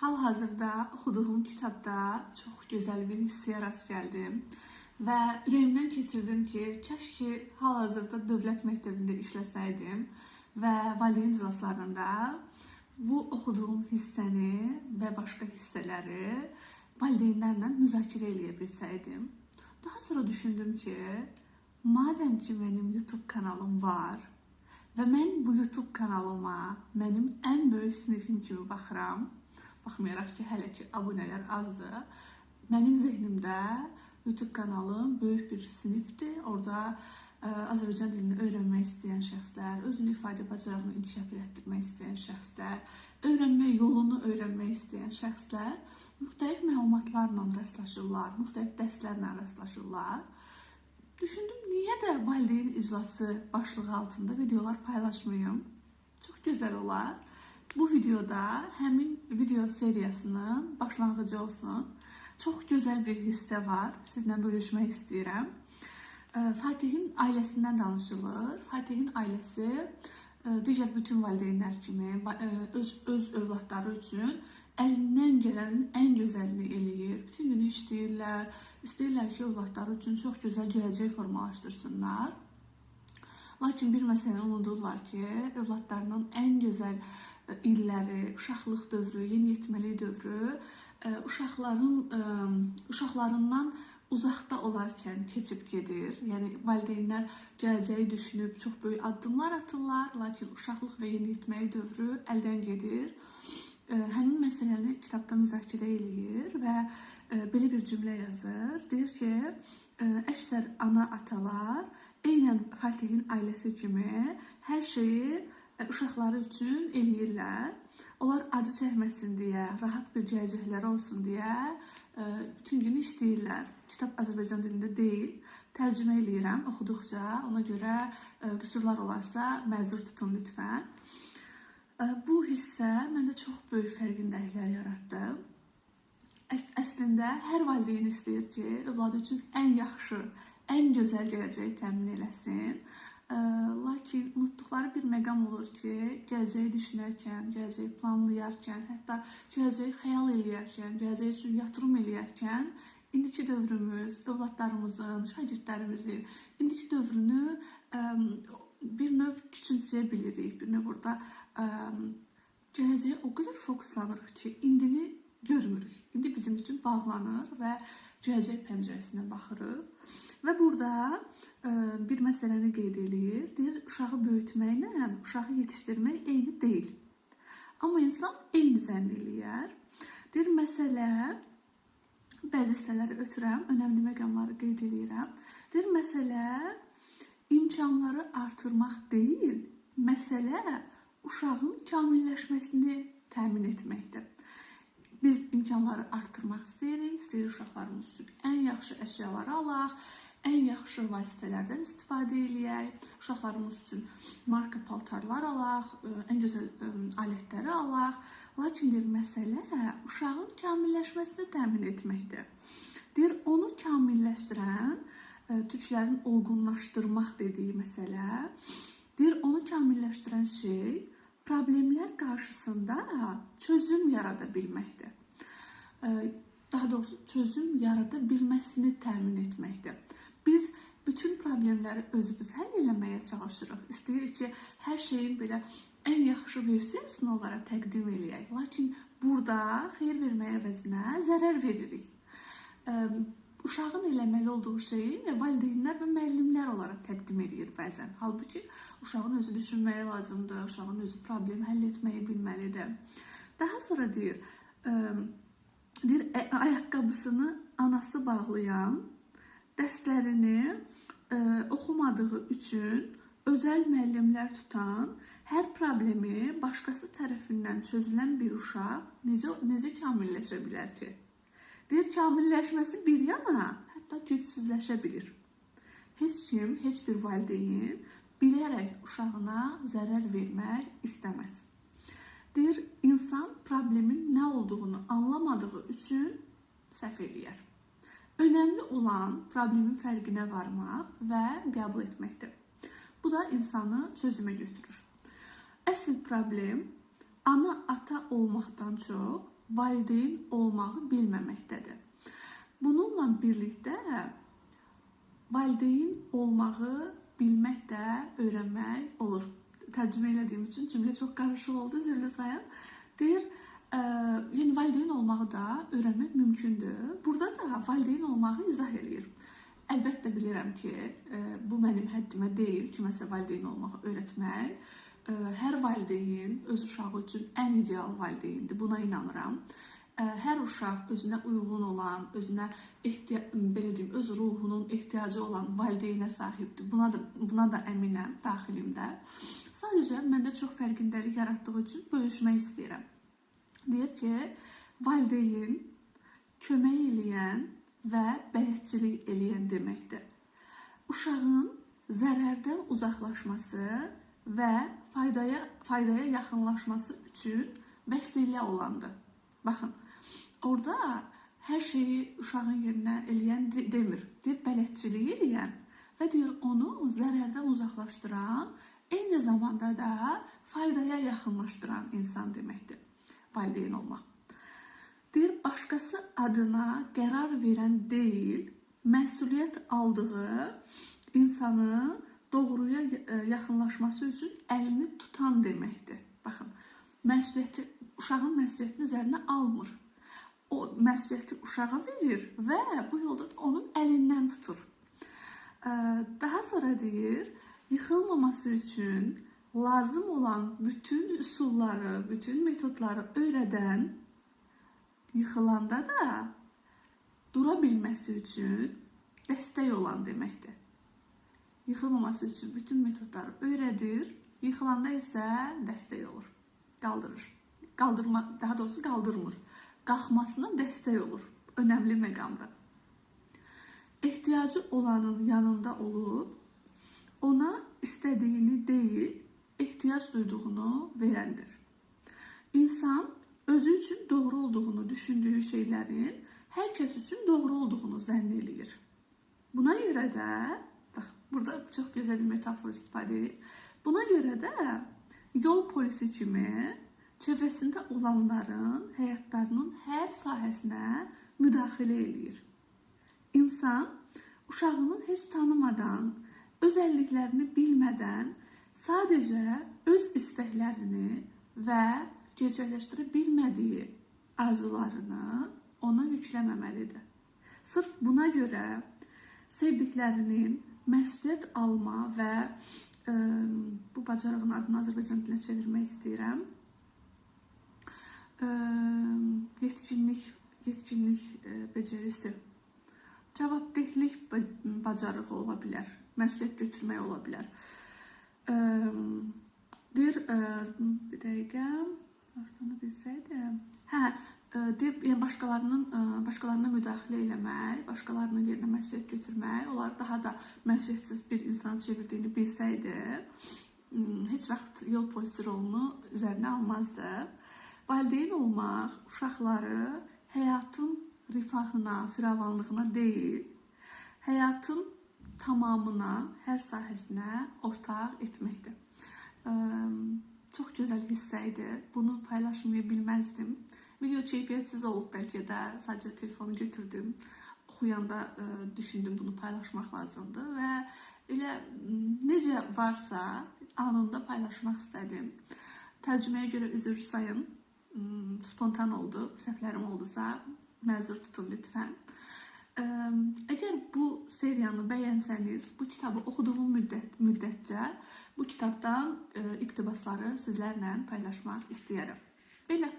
Hal-hazırda oxuduğum kitabda çox gözəl bir hissəyə rast gəldim və ürəyimdən keçirdim ki, kəş ki, hal-hazırda dövlət məktəbində işləsəydim və valideyn iclaslarında bu oxuduğum hissəni və başqa hissələri valideynlərlə müzakirə edə bilsəydim. Daha sonra düşündüm ki, madəm ki, mənim YouTube kanalım var və mən bu YouTube kanalıma mənim ən böyük sinifim kimi baxıram, baxmayaraq ki, hələ ki, abunələr azdır. Mənim zehnimdə YouTube kanalım böyük bir sinifdir. Orada Azərbaycan dilini öyrənmək istəyən şəxslər, özünü ifadə bacarığını inkişaf etdirmək istəyən şəxslər, öyrənmə yolunu öyrənmək istəyən şəxslər müxtəlif məlumatlarla rastlaşırlar, müxtəlif dərslərlə rastlaşırlar. Düşündüm, niyə də valideyn iclası başlığı altında videolar paylaşmayım? Çox gözəl olar. Bu videoda həmin video seriyasının başlanğıcı olsun. Çox gözəl bir hissə var. Sizlə bölüşmək istəyirəm. Fatihin ailəsindən danışılır. Fatihin ailəsi digər bütün valideynlər kimi öz övladları üçün əlindən gələnin ən gözəlini eləyir. Bütün günü işləyirlər. İstəyirlər ki, övladları üçün çox gözəl gələcək formalaşdırsınlar. Lakin bir məsələni unudurlar ki, övladlarının ən gözəl illəri, uşaqlıq dövrü, yeniyetməlik dövrü uşaqlarından uzaqda olarkən keçib gedir. Yəni, valideynlər gələcəyi düşünüb çox böyük addımlar atırlar, lakin uşaqlıq və yeniyetməlik dövrü əldən gedir. Həmin məsələni kitabda müzakirə eləyir və belə bir cümlə yazır. Deyir ki, əksər ana-atalar eynən Fatihin ailəsi kimi hər şeyi uşaqları üçün eləyirlər. Onlar acı çəkməsin deyə, rahat bir gələcəkləri olsun deyə bütün günü işləyirlər. Kitab Azərbaycan dilində deyil, tərcümə eləyirəm oxuduqca. Ona görə qüsurlar olarsa məzur tutun lütfən. Bu hissə məndə çox böyük fərqindəliklər yaratdı. Əslində, hər valideyn istəyir ki, övladı üçün ən yaxşı, ən gözəl gələcəyi təmin eləsin. Lakin unutduqları bir məqam olur ki, gələcəyi düşünərkən, gələcəyi planlayarkən, hətta gələcəyi xəyal eləyərkən, gələcəyi üçün yatırım eləyərkən, indiki dövrümüz, övladlarımızın, şagirdlərimizin indiki dövrünü bir növ küçümsəyə bilirik. Bir növ burada gələcəyə o qədər fokuslanırıq ki, indini görmürük. İndi bizim üçün bağlanır və gələcək pəncərəsinə baxırıq. Və burada bir məsələni qeyd edir. Deyir, uşağı böyütməklə uşağı yetişdirmək eyni deyil. Amma insan eyni zənn eləyər. Deyir, məsələ, bəzi hissələri ötürəm, önəmli məqamları qeyd edirəm. Deyir, məsələ imkanları artırmaq deyil, məsələ uşağın kamilləşməsini təmin etməkdir. Biz imkanları artırmaq istəyirik, uşaqlarımız üçün ən yaxşı əşyaları alaq, ən yaxşı vasitələrdən istifadə eləyək, uşaqlarımız üçün marka paltarlar alaq, ən gözəl alətləri alaq. Lakin deyir, məsələ uşağın kamilləşməsini təmin etməkdir. Deyir, onu kamilləşdirən, türklərin olğunlaşdırmaq dediyi məsələ, deyir, onu kamilləşdirən şey problemlər qarşısında çözüm yarada bilməkdir. Daha doğrusu, çözüm yarada bilməsini təmin etməkdir. Biz bütün problemləri özümüz həll eləməyə çalışırıq. İstəyirik ki, hər şeyin belə ən yaxşı versiyasını onlara təqdim eləyək. Lakin burada xeyir verməyə əvəzinə zərər veririk. Uşağın eləməli olduğu şeyi valideynlər və müəllimlər olaraq təqdim edir bəzən. Halbuki, uşağın özü düşünməyə lazımdır, uşağın özü problemi həll etməyi bilməlidir. Daha sonra deyir, ayaqqabısını anası bağlayan, dərslərini oxumadığı üçün özəl müəllimlər tutan, hər problemi başqası tərəfindən çözülən bir uşaq necə kamilləşə bilər ki? Deyir, kamilləşməsi bir yana, hətta gücsüzləşə bilir. Heç kim, heç bir valideyn bilərək uşağına zərər vermək istəməz. Deyir, insan problemin nə olduğunu anlamadığı üçün səhv eləyər. Önəmli olan problemin fərqinə varmaq və qəbul etməkdir. Bu da insanı çözümə götürür. Əsl problem ana-ata olmaqdan çox valideyn olmağı bilməməkdədir. Bununla birlikdə valideyn olmağı bilmək də öyrənmək olur. Tərcümə elədiyim üçün cümlə çox qarışıq oldu, üzrlü sayın. Deyir, yəni valideyn olmağı da öyrənmək mümkündür. Burada da valideyn olmağı izah eləyir. Əlbəttə bilirəm ki, bu mənim həddimə deyil kiməsə valideyn olmağı öyrətmək. Hər valideyn öz uşağı üçün ən ideal valideyndir, buna inanıram. Hər uşaq özünə uyğun olan, özünə belə deyim, öz ruhunun ehtiyacı olan valideynə sahibdir. Buna da əminəm daxilimdə. Sadəcə məndə çox fərqindəlik yaratdığı üçün bölüşmək istəyirəm. Deyir ki, valideyn kömək eləyən və bələdçilik eləyən deməkdir. Uşağın zərərdən uzaqlaşması və faydaya yaxınlaşması üçün vəsilə olandır. Baxın, orada hər şeyi uşağın yerinə eləyən demir. Deyir, bələdçilik eləyən və deyir, onu zərərdən uzaqlaşdıran, eyni zamanda da faydaya yaxınlaşdıran insan deməkdir. Valideyn olmaq. Deyir, başqası adına qərar verən deyil, məsuliyyət aldığı insanı doğruya yaxınlaşması üçün əlini tutan deməkdir. Baxın, uşağın məsuliyyətini üzərinə almır. O məsuliyyəti uşağa verir və bu yolda da onun əlindən tutur. Daha sonra deyir, yıxılmaması üçün lazım olan bütün üsulları, bütün metodları öyrədən, yıxılanda da dura bilməsi üçün dəstək olan deməkdir. Yıxılmaması üçün bütün metodları öyrədir, yıxılanda isə dəstək olur, qaldırır. Daha doğrusu qaldırmır. Qalxmasına dəstək olur. Önəmli məqamda. Ehtiyacı olanın yanında olub, ona istədiyini deyil, ehtiyac duyduğunu verəndir. İnsan özü üçün doğru olduğunu düşündüyü şeylərin hər kəs üçün doğru olduğunu zənn eləyir. Buna görə də, bax, burada çox gözəl bir metafor istifadə edir. Buna görə də yol polisi kimi çevrəsində olanların həyatlarının hər sahəsinə müdaxilə eləyir. İnsan uşağını heç tanımadan, özəlliklərini bilmədən sadəcə öz istəklərini və gerçəkləşdirə bilmədiyi arzularını ona yükləməməlidir. Sırf buna görə sevdiklərinin məsuliyyət alma və bu bacarığın adını Azərbaycan dilinə çevirmək istəyirəm. Yetkinlik becerisi, cavabdehlik bacarığı ola bilər, məsuliyyət götürmək ola bilər. Deyir, bir dəqiqə, onu bilsəydim. Deyir, başqalarına müdaxilə eləmək, başqalarının yerinə məsuliyyət götürmək, onları daha da məsuliyyətsiz bir insana çevirdiyini bilsəydi, heç vaxt yol polisi rolunu üzərinə almazdı. Valideyn olmaq uşaqları həyatın rifahına, firavanlığına deyil, həyatın tamamına, hər sahəsinə ortaq etməkdir. Çox gözəl hissə idi. Bunu paylaşmaya bilməzdim. Video keyfiyyətsiz olub bəlkə də, sadəcə telefonu götürdüm. Oxuyanda düşündüm, bunu paylaşmaq lazımdır və elə necə varsa anında paylaşmaq istədim. Tərcüməyə görə üzr sayın, spontan oldu, səhvlərim oldusa məzur tutun lütfən. Əgər bu seriyanı bəyənsəniz, bu kitabı oxuduğum müddətcə bu kitabdan iqtibasları sizlərlə paylaşmaq istəyərəm. Belə.